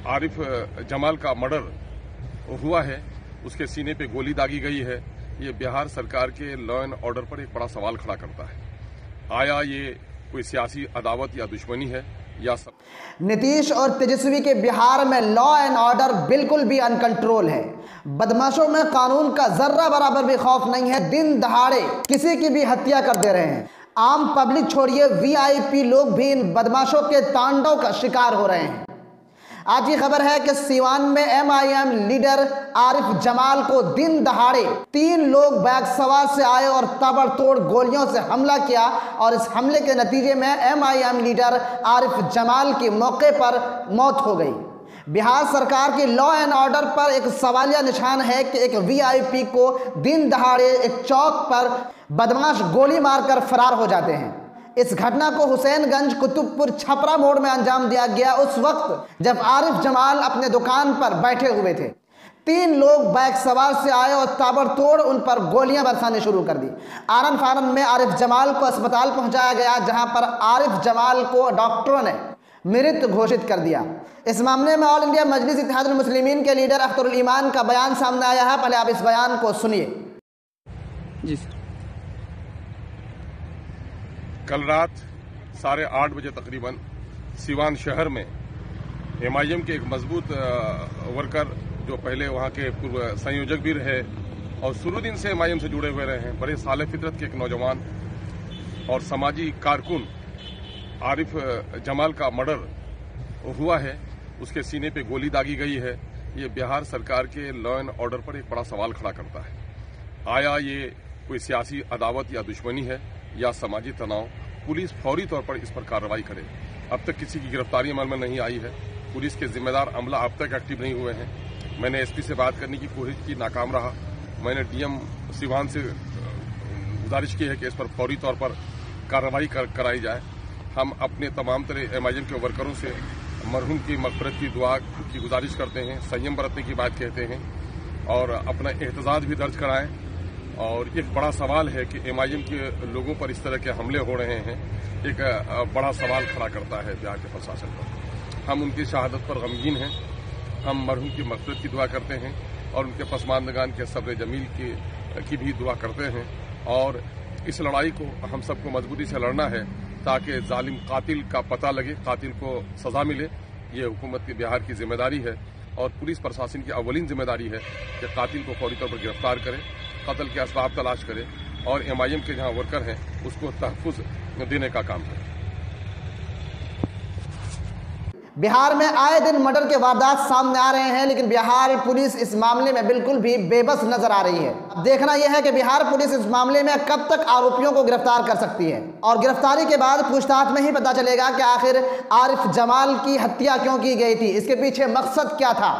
आरिफ जमाल का मर्डर हुआ है, उसके सीने पे गोली दागी गई है। ये बिहार सरकार के लॉ एंड ऑर्डर पर एक बड़ा सवाल खड़ा करता है। आया ये कोई सियासी अदावत या दुश्मनी है या सब? नीतीश और तेजस्वी के बिहार में लॉ एंड ऑर्डर बिल्कुल भी अनकंट्रोल है। बदमाशों में कानून का जर्रा बराबर भी खौफ नहीं है। दिन दहाड़े किसी की भी हत्या कर दे रहे हैं। आम पब्लिक छोड़िए, वीआईपी लोग भी इन बदमाशों के तांडव का शिकार हो रहे हैं। आज की खबर है कि सीवान में एमआईएम लीडर आरिफ जमाल को दिन दहाड़े 3 लोग बैग सवार से आए और ताबड़तोड़ गोलियों से हमला किया और इस हमले के नतीजे में एमआईएम लीडर आरिफ जमाल की मौके पर मौत हो गई। बिहार सरकार की लॉ एंड ऑर्डर पर एक सवालिया निशान है कि एक वीआईपी को दिन दहाड़े एक चौक पर बदमाश गोली मारकर फरार हो जाते हैं। इस घटना को हुसैनगंज, कुतुबपुर, छपरा मोड़ में अंजाम दिया गया उस वक्त जब आरिफ जमाल अपने दुकान पर बैठे हुए थे। 3 लोग बाइक सवार से आए और ताबड़तोड़ उन पर गोलियां बरसाने शुरू कर दी। आनन फानन में आरिफ जमाल को अस्पताल पहुंचाया गया, जहां पर आरिफ जमाल को डॉक्टरों ने मृत घोषित कर दिया। इस मामले में ऑल इंडिया मजलिस इत्तेहादुल मुस्लिमीन के लीडर अख्तरुल ईमान का बयान सामने आया है। पहले आप इस बयान को सुनिए। जी सर। कल रात 8:30 बजे तकरीबन सीवान शहर में एमआईएम के एक मजबूत वर्कर, जो पहले वहां के पूर्व संयोजक भी रहे और शुरू दिन से एमआईएम से जुड़े हुए रहे हैं, बड़े साले फितरत के एक नौजवान और समाजी कारकुन आरिफ जमाल का मर्डर हुआ है। उसके सीने पे गोली दागी गई है। ये बिहार सरकार के लॉ एंड ऑर्डर पर एक बड़ा सवाल खड़ा करता है। आया ये कोई सियासी अदावत या दुश्मनी है या समाजी तनाव? पुलिस फौरी तौर पर इस पर कार्रवाई करे। अब तक किसी की गिरफ्तारी अमल में नहीं आई है। पुलिस के जिम्मेदार अमला अब तक एक्टिव नहीं हुए हैं। मैंने एसपी से बात करने की कोशिश की, नाकाम रहा। मैंने डीएम सीवान से गुजारिश की है कि इस पर फौरी तौर पर कार्रवाई कराई जाए। हम अपने तमाम तरह एमआईएम के वर्करों से मरहूम की मग़फ़िरत की दुआ की गुजारिश करते हैं, संयम बरतने की बात कहते हैं और अपना एहतजाज भी दर्ज कराएं। और एक बड़ा सवाल है कि एमआईएम के लोगों पर इस तरह के हमले हो रहे हैं, एक बड़ा सवाल खड़ा करता है बिहार के प्रशासन पर। हम उनकी शहादत पर गमगीन हैं। हम मरहूम की मग़फ़िरत की दुआ करते हैं और उनके पसमानदगान के सब्र जमील की भी दुआ करते हैं। और इस लड़ाई को हम सबको मजबूती से लड़ना है ताकि जालिम कातिल का पता लगे, कातिल को सजा मिले। ये हुकूमत की, बिहार की जिम्मेदारी है और पुलिस प्रशासन की अव्वलीन जिम्मेदारी है कि कातिल को फौरी तौर पर गिरफ्तार करे, कत्ल के असबाब तलाश करे और एमआईएम के जहां वर्कर हैं उसको तहफ़्फ़ुज़ देने का काम करे। बिहार में आए दिन मर्डर के वारदात सामने आ रहे हैं, लेकिन बिहार पुलिस इस मामले में बिल्कुल भी बेबस नजर आ रही है। अब देखना यह है कि बिहार पुलिस इस मामले में कब तक आरोपियों को गिरफ्तार कर सकती है और गिरफ्तारी के बाद पूछताछ में ही पता चलेगा कि आखिर आरिफ जमाल की हत्या क्यों की गई थी, इसके पीछे मकसद क्या था।